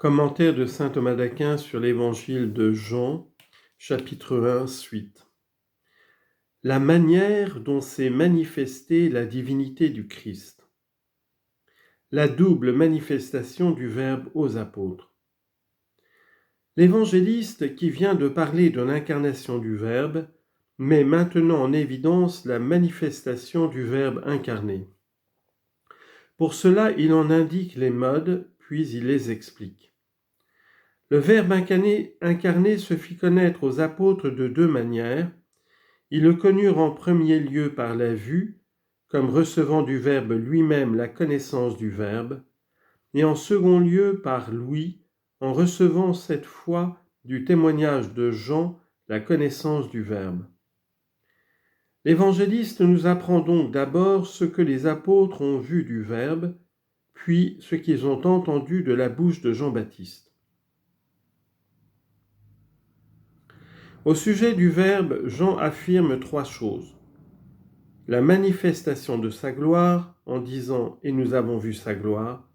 Commentaire de saint Thomas d'Aquin sur l'évangile de Jean, chapitre 1, suite. La manière dont s'est manifestée la divinité du Christ. La double manifestation du Verbe aux apôtres. L'évangéliste qui vient de parler de l'incarnation du Verbe met maintenant en évidence la manifestation du Verbe incarné. Pour cela, il en indique les modes, puis il les explique. Le Verbe incarné se fit connaître aux apôtres de deux manières. Ils le connurent en premier lieu par la vue, comme recevant du Verbe lui-même la connaissance du Verbe, et en second lieu par l'ouïe, en recevant cette fois du témoignage de Jean la connaissance du Verbe. L'évangéliste nous apprend donc d'abord ce que les apôtres ont vu du Verbe, puis ce qu'ils ont entendu de la bouche de Jean-Baptiste. Au sujet du Verbe, Jean affirme trois choses. La manifestation de sa gloire, en disant « Et nous avons vu sa gloire »,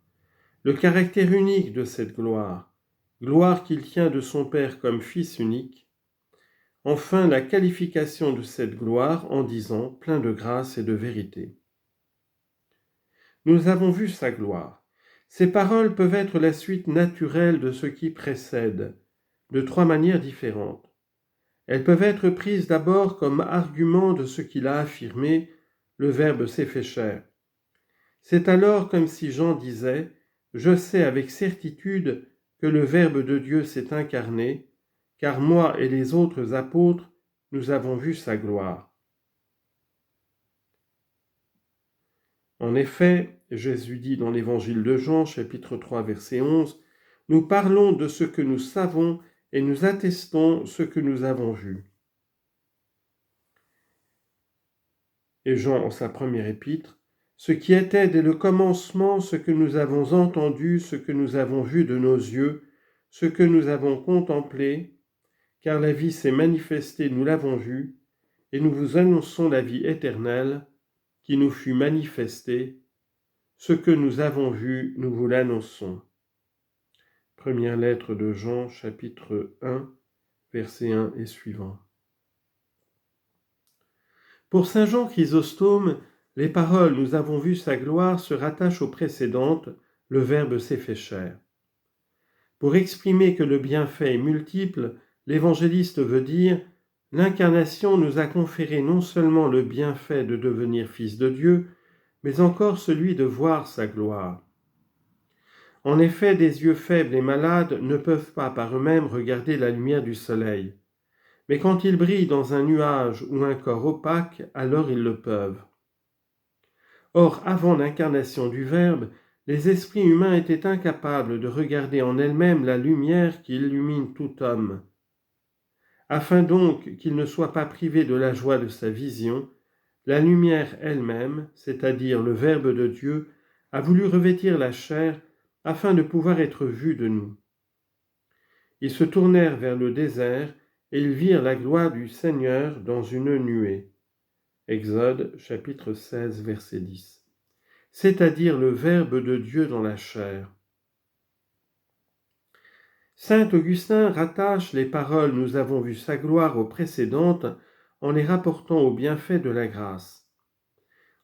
le caractère unique de cette gloire, gloire qu'il tient de son Père comme Fils unique, enfin la qualification de cette gloire en disant « plein de grâce et de vérité ». Nous avons vu sa gloire. Ces paroles peuvent être la suite naturelle de ce qui précède, de trois manières différentes. Elles peuvent être prises d'abord comme argument de ce qu'il a affirmé, le Verbe s'est fait chair. C'est alors comme si Jean disait « Je sais avec certitude que le Verbe de Dieu s'est incarné, car moi et les autres apôtres, nous avons vu sa gloire. » En effet, Jésus dit dans l'évangile de Jean, chapitre 3, verset 11, « Nous parlons de ce que nous savons et nous attestons ce que nous avons vu. » Et Jean, en sa première épître, « Ce qui était dès le commencement, ce que nous avons entendu, ce que nous avons vu de nos yeux, ce que nous avons contemplé, car la vie s'est manifestée, nous l'avons vue, et nous vous annonçons la vie éternelle, qui nous fut manifestée. Ce que nous avons vu, nous vous l'annonçons. » Première lettre de Jean, chapitre 1, verset 1 et suivant. Pour saint Jean Chrysostome, les paroles « Nous avons vu sa gloire » se rattachent aux précédentes « Le Verbe s'est fait chair ». Pour exprimer que le bienfait est multiple, l'évangéliste veut dire « L'incarnation nous a conféré non seulement le bienfait de devenir fils de Dieu, mais encore celui de voir sa gloire. » En effet, des yeux faibles et malades ne peuvent pas par eux-mêmes regarder la lumière du soleil. Mais quand il brille dans un nuage ou un corps opaque, alors ils le peuvent. Or, avant l'incarnation du Verbe, les esprits humains étaient incapables de regarder en elles-mêmes la lumière qui illumine tout homme. Afin donc qu'ils ne soient pas privés de la joie de sa vision, la lumière elle-même, c'est-à-dire le Verbe de Dieu, a voulu revêtir la chair afin de pouvoir être vue de nous. Ils se tournèrent vers le désert et ils virent la gloire du Seigneur dans une nuée. Exode chapitre 16, verset 10. C'est-à-dire le Verbe de Dieu dans la chair. Saint Augustin rattache les paroles « Nous avons vu sa gloire » aux précédentes en les rapportant au bienfait de la grâce.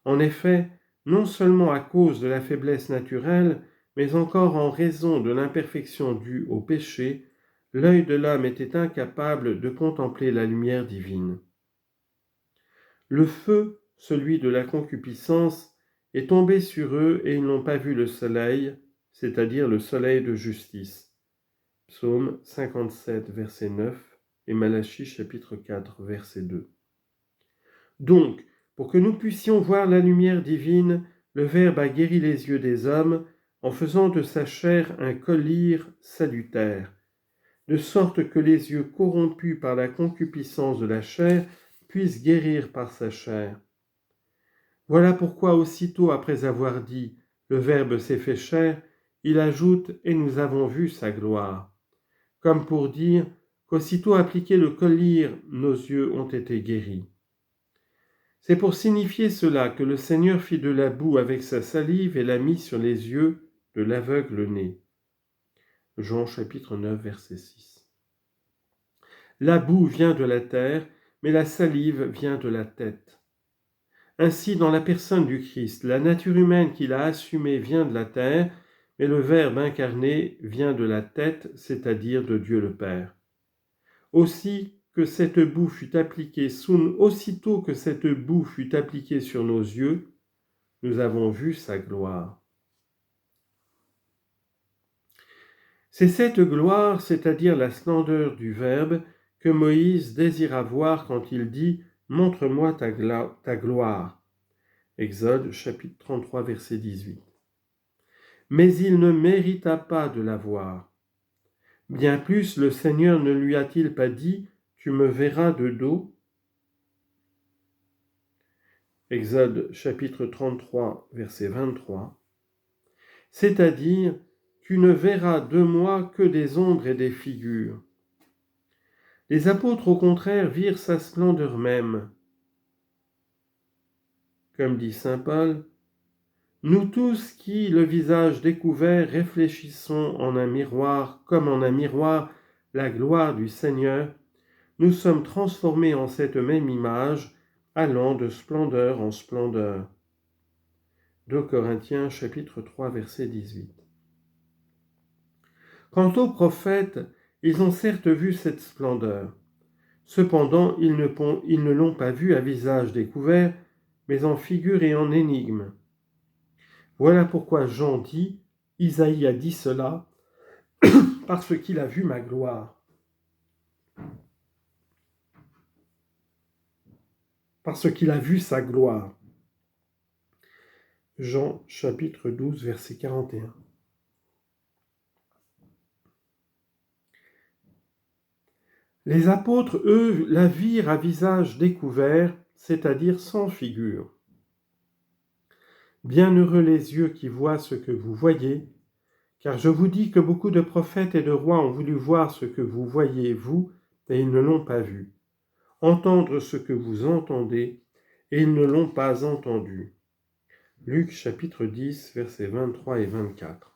En effet, non seulement à cause de la faiblesse naturelle, mais encore en raison de l'imperfection due au péché, l'œil de l'homme était incapable de contempler la lumière divine. Le feu, celui de la concupiscence, est tombé sur eux et ils n'ont pas vu le soleil, c'est-à-dire le soleil de justice. Psaume 57, verset 9 et Malachie chapitre 4, verset 2. Donc, pour que nous puissions voir la lumière divine, le Verbe a guéri les yeux des hommes en faisant de sa chair un collyre salutaire, de sorte que les yeux corrompus par la concupiscence de la chair puissent guérir par sa chair. Voilà pourquoi aussitôt après avoir dit « Le Verbe s'est fait chair », il ajoute « Et nous avons vu sa gloire », comme pour dire qu'aussitôt appliqué le collyre, nos yeux ont été guéris. C'est pour signifier cela que le Seigneur fit de la boue avec sa salive et la mit sur les yeux de l'aveugle-né. Jean chapitre 9, verset 6. La boue vient de la terre, mais la salive vient de la tête. Ainsi, dans la personne du Christ, la nature humaine qu'il a assumée vient de la terre, mais le Verbe incarné vient de la tête, c'est-à-dire de Dieu le Père. Aussitôt que cette boue fut appliquée sur nos yeux, nous avons vu sa gloire. C'est cette gloire, c'est-à-dire la splendeur du Verbe, que Moïse désira voir quand il dit « Montre-moi ta gloire ». Exode chapitre 33, verset 18. Mais il ne mérita pas de la voir. Bien plus, le Seigneur ne lui a-t-il pas dit « Tu me verras de dos » Exode chapitre 33, verset 23. C'est-à-dire « Tu ne verras de moi que des ombres et des figures ». Les apôtres, au contraire, virent sa splendeur même. Comme dit saint Paul, « Nous tous qui, le visage découvert, réfléchissons en un miroir, comme en un miroir, la gloire du Seigneur, nous sommes transformés en cette même image, allant de splendeur en splendeur. » 2 Corinthiens chapitre 3, verset 18. Quant aux prophètes, ils ont certes vu cette splendeur. Cependant, ils ne l'ont pas vue à visage découvert, mais en figure et en énigme. Voilà pourquoi Jean dit, Isaïe a dit cela, parce qu'il a vu ma gloire. Parce qu'il a vu sa gloire. Jean chapitre 12, verset 41. Les apôtres, eux, la virent à visage découvert, c'est-à-dire sans figure. Bienheureux les yeux qui voient ce que vous voyez, car je vous dis que beaucoup de prophètes et de rois ont voulu voir ce que vous voyez, vous, et ils ne l'ont pas vu, entendre ce que vous entendez, et ils ne l'ont pas entendu. Luc chapitre 10, versets 23 et 24.